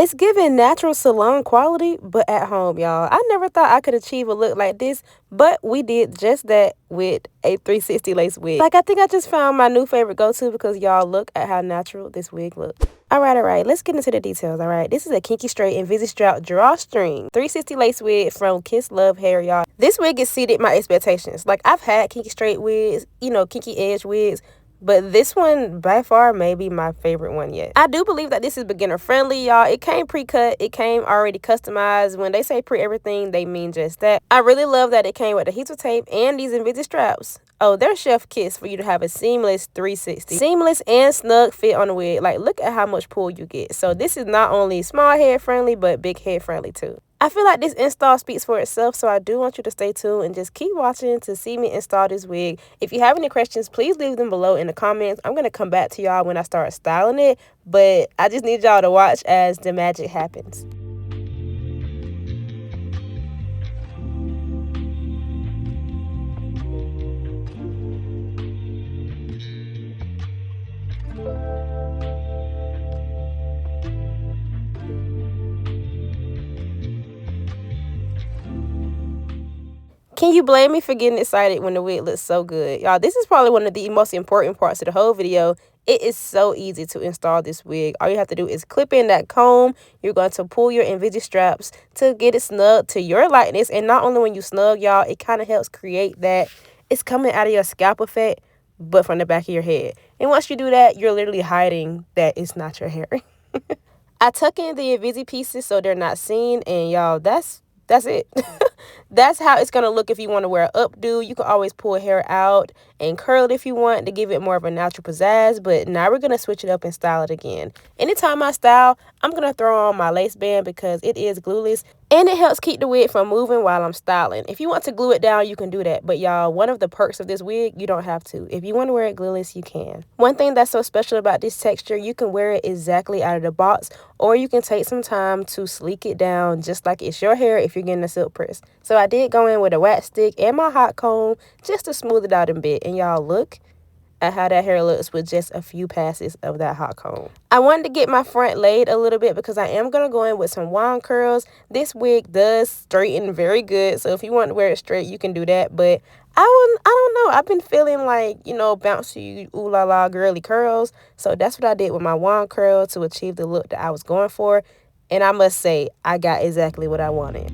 It's giving natural salon quality, but at home, y'all. I never thought I could achieve a look like this, but we did just that with a 360 lace wig. Like, I think I just found my new favorite go-to because y'all look at how natural this wig looks. All right, let's get into the details, all right? This is a Kinky Straight and Visi Strap drawstring 360 lace wig from Kisslove hair, y'all. This wig exceeded my expectations. Like, I've had Kinky Straight wigs, Kinky Edge wigs, but this one, by far, may be my favorite one yet. I do believe that this is beginner friendly, y'all. It came pre-cut. It came already customized. When they say pre-everything, they mean just that. I really love that it came with the adhesive tape and these invisible straps. Oh, they're chef kiss for you to have a seamless 360. Seamless and snug fit on the wig. Like, look at how much pull you get. So this is not only small head friendly, but big head friendly too. I feel like this install speaks for itself, so I do want you to stay tuned and just keep watching to see me install this wig. If you have any questions, please leave them below in the comments. I'm going to come back to y'all when I start styling it, but I just need y'all to watch as the magic happens. Can you blame me for getting excited when the wig looks so good? Y'all, this is probably one of the most important parts of the whole video. It is so easy to install this wig. All you have to do is clip in that comb. You're going to pull your invisible straps to get it snug to your likeness. And not only when you snug, y'all, it kind of helps create that it's coming out of your scalp effect, but from the back of your head. And once you do that, you're literally hiding that it's not your hair. I tuck in the invisible pieces so they're not seen. And y'all, that's it. That's how it's going to look if you want to wear an updo. You can always pull hair out and curl it if you want to give it more of a natural pizzazz. But now we're going to switch it up and style it again. Anytime I style, I'm going to throw on my lace band because it is glueless. And it helps keep the wig from moving while I'm styling. If you want to glue it down, you can do that. But y'all, one of the perks of this wig, you don't have to. If you want to wear it glueless, you can. One thing that's so special about this texture, you can wear it exactly out of the box. Or you can take some time to sleek it down just like it's your hair if you're getting a silk press. So I did go in with a wax stick and my hot comb just to smooth it out a bit. And y'all, look at how that hair looks with just a few passes of that hot comb. I wanted to get my front laid a little bit because I am going to go in with some wand curls. This wig does straighten very good. So if you want to wear it straight, you can do that. But I don't know. I've been feeling like, bouncy, ooh la la, girly curls. So that's what I did with my wand curl to achieve the look that I was going for. And I must say, I got exactly what I wanted.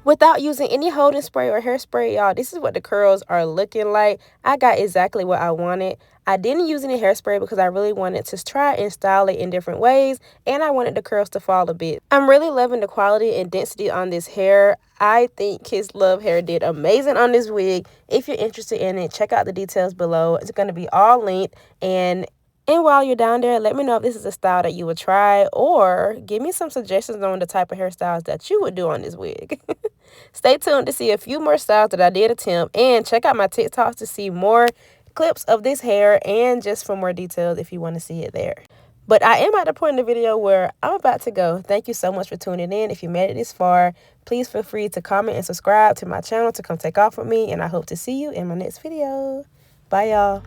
Without using any holding spray or hairspray, y'all, this is what the curls are looking like. I got exactly what I wanted. I didn't use any hairspray because I really wanted to try and style it in different ways, and I wanted the curls to fall a bit. I'm really loving the quality and density on this hair. I think Kisslove hair did amazing on this wig. If you're interested in it, check out the details below. It's going to be all linked, and while you're down there, let me know if this is a style that you would try, or give me some suggestions on the type of hairstyles that you would do on this wig. Stay tuned to see a few more styles that I did attempt, and check out my TikToks to see more clips of this hair and just for more details if you want to see it there. But I am at the point in the video where I'm about to go. Thank you so much for tuning in. If you made it this far, please feel free to comment and subscribe to my channel to come take off with me. And I hope to see you in my next video. Bye, y'all.